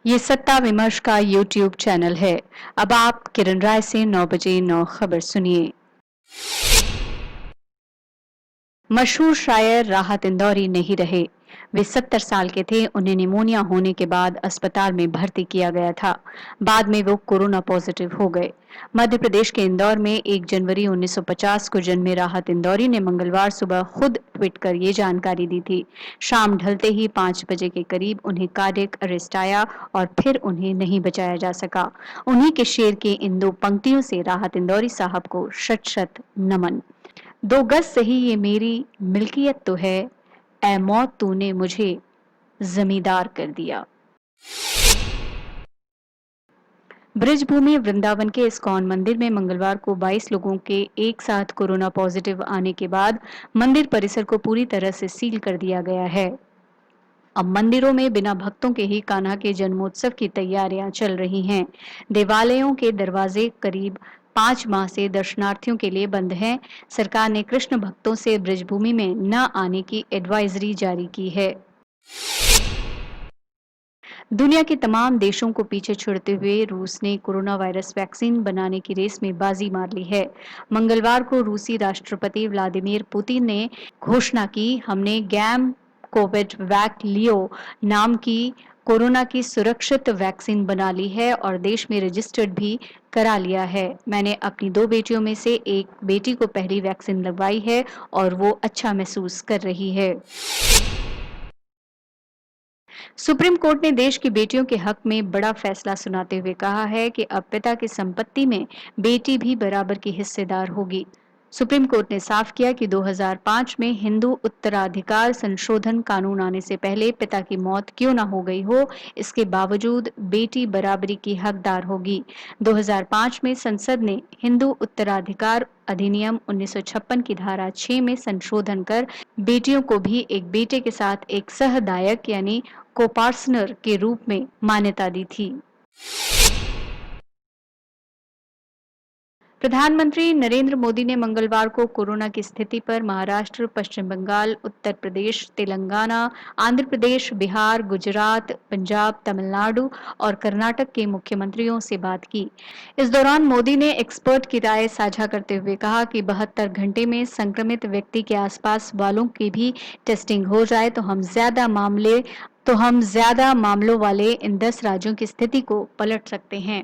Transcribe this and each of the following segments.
ये सत्ता विमर्श का यूट्यूब चैनल है। अब आप किरण राय से 9 बजे 9 खबर सुनिए। मशहूर शायर राहत इंदौरी नहीं रहे। वे 70 साल के थे। उन्हें निमोनिया होने के बाद अस्पताल में भर्ती किया गया था। बाद में वो कोरोना पॉजिटिव हो गए। मध्य प्रदेश के इंदौर में 1 जनवरी 1950 को जन्मे राहत इंदौरी ने मंगलवार सुबह खुद ट्वीट कर ये जानकारी दी थी। शाम ढलते ही 5 बजे के करीब उन्हें कार्डियक अरेस्ट आया और फिर उन्हें नहीं बचाया जा सका। उन्हीं के शेर की इन 2 पंक्तियों से राहत इंदौरी साहब को शत शत नमन। 2 गज सही ये मेरी मिल्कियत तो है, ऐ मौत तूने मुझे जमींदार कर दिया। ब्रिजभूमि वृंदावन के इस्कॉन मंदिर में मंगलवार को 22 लोगों के एक साथ कोरोना पॉजिटिव आने के बाद मंदिर परिसर को पूरी तरह से सील कर दिया गया है। अब मंदिरों में बिना भक्तों के ही कान्हा के जन्मोत्सव की तैयारियां चल रही हैं। देवालयों के दरवाजे करीब 5 माह से दर्शनार्थियों के लिए बंद हैं। सरकार ने कृष्ण भक्तों से ब्रजभूमि में न आने की एडवाइजरी जारी की है। दुनिया के तमाम देशों को पीछे छोड़ते हुए रूस ने कोरोना वायरस वैक्सीन बनाने की रेस में बाजी मार ली है। मंगलवार को रूसी राष्ट्रपति व्लादिमीर पुतिन ने घोषणा की, हमने गैम कोविड वैक लियो नाम की कोरोना की सुरक्षित वैक्सीन बना ली है और देश में रजिस्टर्ड भी करा लिया है। मैंने अपनी 2 बेटियों में से एक बेटी को पहली वैक्सीन लगवाई है और वो अच्छा महसूस कर रही है। सुप्रीम कोर्ट ने देश की बेटियों के हक में बड़ा फैसला सुनाते हुए कहा है कि अब पिता की संपत्ति में बेटी भी बराबर की हिस्सेदार होगी। सुप्रीम कोर्ट ने साफ किया कि 2005 में हिंदू उत्तराधिकार संशोधन कानून आने से पहले पिता की मौत क्यों न हो गई हो, इसके बावजूद बेटी बराबरी की हकदार होगी। 2005 में संसद ने हिंदू उत्तराधिकार अधिनियम 1956 की धारा 6 में संशोधन कर बेटियों को भी एक बेटे के साथ एक सहदायक यानी कोपार्टनर के रूप में मान्यता दी थी। प्रधानमंत्री नरेंद्र मोदी ने मंगलवार को कोरोना की स्थिति पर महाराष्ट्र, पश्चिम बंगाल, उत्तर प्रदेश, तेलंगाना, आंध्र प्रदेश, बिहार, गुजरात, पंजाब, तमिलनाडु और कर्नाटक के मुख्यमंत्रियों से बात की। इस दौरान मोदी ने एक्सपर्ट की राय साझा करते हुए कहा कि 72 घंटे में संक्रमित व्यक्ति के आसपास वालों की भी टेस्टिंग हो जाए तो हम ज्यादा मामलों वाले इन 10 राज्यों की स्थिति को पलट सकते हैं।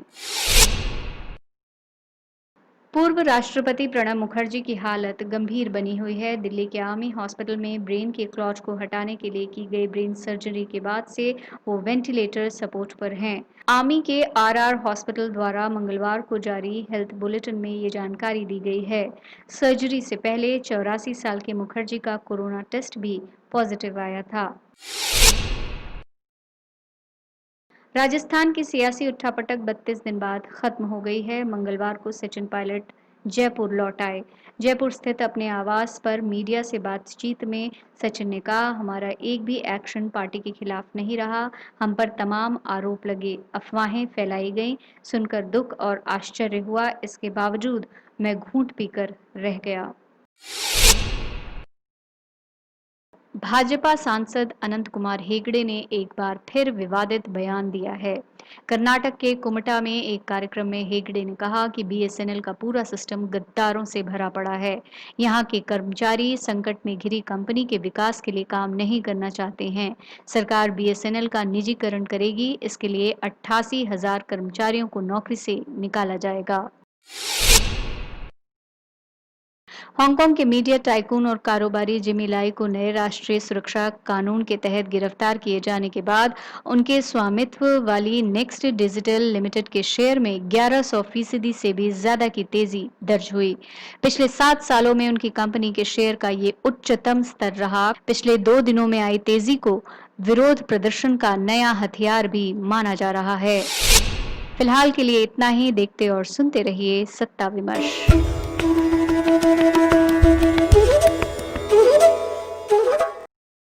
पूर्व राष्ट्रपति प्रणब मुखर्जी की हालत गंभीर बनी हुई है। दिल्ली के आर्मी हॉस्पिटल में ब्रेन के क्लॉट को हटाने के लिए की गई ब्रेन सर्जरी के बाद से वो वेंटिलेटर सपोर्ट पर हैं। आर्मी के आरआर हॉस्पिटल द्वारा मंगलवार को जारी हेल्थ बुलेटिन में ये जानकारी दी गई है। सर्जरी से पहले 84 साल के मुखर्जी का कोरोना टेस्ट भी पॉजिटिव आया था। राजस्थान की सियासी उठापटक 32 दिन बाद खत्म हो गई है। मंगलवार को सचिन पायलट जयपुर लौट आए। जयपुर स्थित अपने आवास पर मीडिया से बातचीत में सचिन ने कहा, हमारा एक भी एक्शन पार्टी के खिलाफ नहीं रहा। हम पर तमाम आरोप लगे, अफवाहें फैलाई गईं। सुनकर दुख और आश्चर्य हुआ, इसके बावजूद मैं घूंट पीकर रह गया। भाजपा सांसद अनंत कुमार हेगड़े ने एक बार फिर विवादित बयान दिया है। कर्नाटक के कुमटा में एक कार्यक्रम में हेगड़े ने कहा कि बीएसएनएल का पूरा सिस्टम गद्दारों से भरा पड़ा है। यहां के कर्मचारी संकट में घिरी कंपनी के विकास के लिए काम नहीं करना चाहते हैं। सरकार बीएसएनएल का निजीकरण करेगी, इसके लिए 88,000 कर्मचारियों को नौकरी से निकाला जाएगा। हांगकांग के मीडिया टाइकून और कारोबारी जिमी लाई को नए राष्ट्रीय सुरक्षा कानून के तहत गिरफ्तार किए जाने के बाद उनके स्वामित्व वाली नेक्स्ट डिजिटल लिमिटेड के शेयर में 1100% से भी ज्यादा की तेजी दर्ज हुई। पिछले 7 सालों में उनकी कंपनी के शेयर का ये उच्चतम स्तर रहा। पिछले 2 दिनों में आई तेजी को विरोध प्रदर्शन का नया हथियार भी माना जा रहा है। फिलहाल के लिए इतना ही। देखते और सुनते रहिए सत्ता विमर्श।